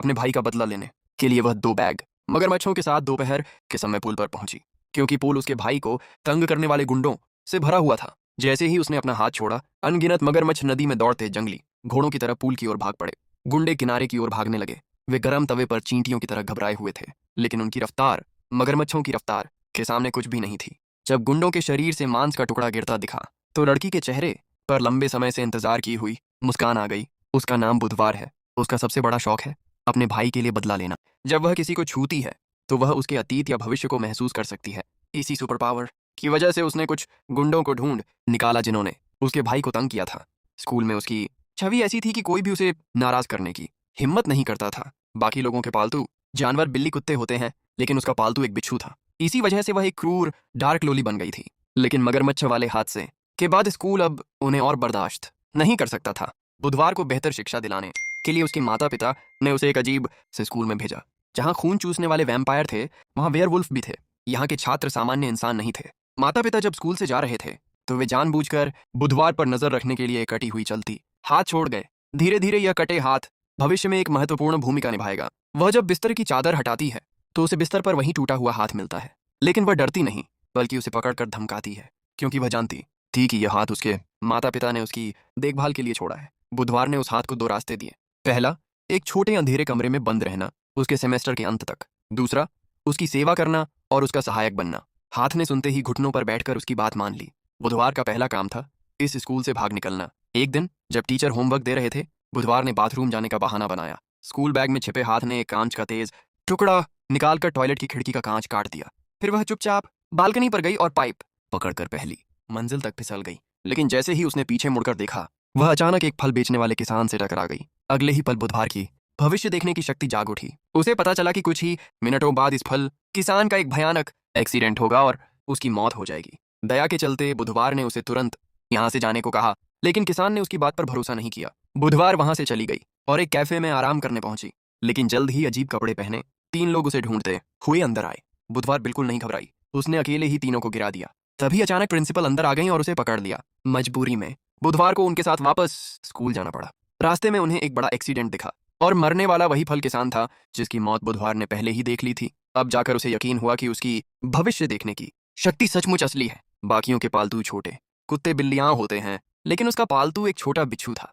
अपने भाई का बदला लेने के लिए वह 2 बैग मगरमच्छों के साथ दोपहर के समय पुल पर पहुंची, क्योंकि पुल उसके भाई को तंग करने वाले गुंडों से भरा हुआ था। जैसे ही उसने अपना हाथ छोड़ा, अनगिनत मगरमच्छ नदी में दौड़ते जंगली घोड़ों की तरह पुल की ओर भाग पड़े। गुंडे किनारे की ओर भागने लगे। वे गर्म तवे पर चींटियों की तरह घबराए हुए थे, लेकिन उनकी रफ्तार मगरमच्छों की रफ्तार के सामने कुछ भी नहीं थी। जब गुंडों के शरीर से मांस का टुकड़ा गिरता दिखा, तो लड़की के चेहरे पर लंबे समय से इंतजार की हुई मुस्कान आ गई। उसका नाम बुधवार है। उसका सबसे बड़ा शौक है अपने भाई के लिए बदला लेना। जब वह किसी को छूती है, तो वह उसके अतीत या भविष्य को महसूस कर सकती है। इसी सुपर पावर की वजह से उसने कुछ गुंडों को ढूंढ निकाला जिन्होंने उसके भाई को तंग किया था। स्कूल में उसकी छवि ऐसी थी कि कोई भी उसे नाराज करने की हिम्मत नहीं करता था। बाकी लोगों के पालतू जानवर बिल्ली कुत्ते होते हैं, लेकिन उसका पालतू एक बिच्छू था। इसी वजह से वह एक क्रूर डार्क लोली बन गई थी। लेकिन मगरमच्छ वाले हादसे के बाद स्कूल अब उन्हें और बर्दाश्त नहीं कर सकता था। बुधवार को बेहतर शिक्षा दिलाने के लिए उसके माता पिता ने उसे एक अजीब से स्कूल में भेजा, जहां खून चूसने वाले वैम्पायर थे, वहां वेयरवुल्फ भी थे। यहाँ के छात्र सामान्य इंसान नहीं थे। माता पिता जब स्कूल से जा रहे थे, तो वे जानबूझकर बुधवार पर नजर रखने के लिए कटी हुई चलती हाथ छोड़ गए। धीरे धीरे यह कटे हाथ भविष्य में एक महत्वपूर्ण भूमिका निभाएगा। वह जब बिस्तर की चादर हटाती है, तो उसे बिस्तर पर वही टूटा हुआ हाथ मिलता है। लेकिन वह डरती नहीं, बल्कि उसे पकड़कर धमकाती है, क्योंकि वह जानती थी कि यह हाथ उसके माता पिता ने उसकी देखभाल के लिए छोड़ा है। बुधवार ने उस हाथ को 2 रास्ते दिए। पहला, एक छोटे अंधेरे कमरे में बंद रहना उसके सेमेस्टर के अंत तक। दूसरा, उसकी सेवा करना और उसका सहायक बनना। हाथ ने सुनते ही घुटनों पर बैठकर उसकी बात मान ली। बुधवार का पहला काम था इस स्कूल से भाग निकलना। एक दिन जब टीचर होमवर्क दे रहे थे, बुधवार ने बाथरूम जाने का बहाना बनाया। स्कूल बैग में छिपे हाथ ने एक कांच का तेज टुकड़ा निकालकर टॉयलेट की खिड़की का कांच काट दिया। फिर वह चुपचाप बालकनी पर गई और पाइप पकड़कर पहली मंजिल तक फिसल गई। लेकिन जैसे ही उसने पीछे मुड़कर देखा, वह अचानक एक फल बेचने वाले किसान से टकरा गई। अगले ही पल बुधवार की भविष्य देखने की शक्ति जाग उठी। उसे पता चला कि कुछ ही मिनटों बाद इस फल किसान का एक भयानक एक्सीडेंट होगा और उसकी मौत हो जाएगी। दया के चलते बुधवार ने उसे तुरंत यहाँ से जाने को कहा, लेकिन किसान ने उसकी बात पर भरोसा नहीं किया। बुधवार वहां से चली गई और एक कैफे में आराम करने पहुंची। लेकिन जल्द ही अजीब कपड़े पहने 3 लोग उसे ढूंढते हुए अंदर आए। बुधवार बिल्कुल नहीं घबराई। उसने अकेले ही तीनों को गिरा दिया। तभी अचानक प्रिंसिपल अंदर आ गई और उसे पकड़ लिया। मजबूरी में बुधवार को उनके साथ वापस स्कूल जाना पड़ा। रास्ते में उन्हें एक बड़ा एक्सीडेंट दिखा और मरने वाला वही फल किसान था जिसकी मौत बुधवार ने पहले ही देख ली थी। अब जाकर उसे यकीन हुआ कि उसकी भविष्य देखने की शक्ति सचमुच असली है। बाकियों के पालतू छोटे कुत्ते बिल्लियां होते हैं, लेकिन उसका पालतू एक छोटा बिच्छू था।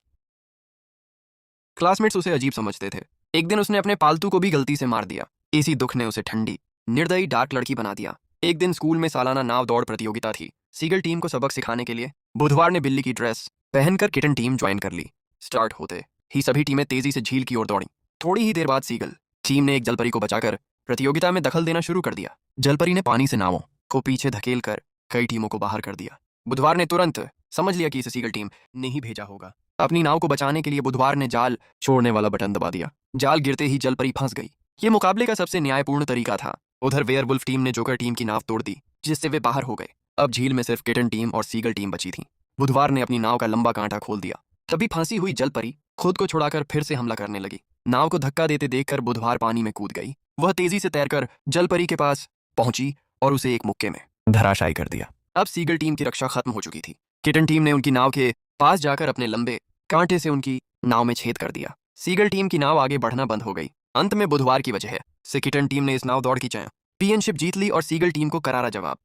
क्लासमेट्स उसे अजीब समझते थे। एक दिन उसने अपने पालतू को भी गलती से मार दिया। इसी दुख ने उसे ठंडी निर्दयी डार्क लड़की बना दिया। एक दिन स्कूल में सालाना नाव दौड़ प्रतियोगिता थी। सीगल टीम को सबक सिखाने के लिए बुधवार ने बिल्ली की ड्रेस पहनकर किटन टीम ज्वाइन कर ली। स्टार्ट होते ही सभी टीमें तेजी से झील की ओर दौड़ी। थोड़ी ही देर बाद सीगल टीम ने एक जलपरी को बचाकर प्रतियोगिता में दखल देना शुरू कर दिया। जलपरी ने पानी से नावों को पीछे धकेल कर कई टीमों को बाहर कर दिया। बुधवार ने तुरंत समझ लिया कि इसे सीगल टीम ने ही भेजा होगा। अपनी नाव को बचाने के लिए बुधवार ने जाल छोड़ने वाला बटन दबा दिया। जाल गिरते ही जलपरी फंस गई। ये मुकाबले का सबसे न्यायपूर्ण तरीका था। उधर वेयरवुल्फ टीम ने जोकर टीम की नाव तोड़ दी, जिससे वे बाहर हो गए। अब झील में सिर्फ किटन टीम और सीगल टीम बची थी। बुधवार ने अपनी नाव का लंबा कांटा खोल दिया। तभी फांसी हुई जलपरी खुद को छुड़ाकर फिर से हमला करने लगी। नाव को धक्का देते देखकर बुधवार पानी में कूद गई। वह तेजी से तैरकर जलपरी के पास पहुंची और उसे एक मुक्के में धराशायी कर दिया। अब सीगल टीम की रक्षा खत्म हो चुकी थी। किटन टीम ने उनकी नाव के पास जाकर अपने लंबे कांटे से उनकी नाव में छेद कर दिया। सीगल टीम की नाव आगे बढ़ना बंद हो गई। अंत में बुधवार की वजह से किटन टीम ने इस नाव दौड़ की चैंपियनशिप जीत ली और सीगल टीम को करारा जवाब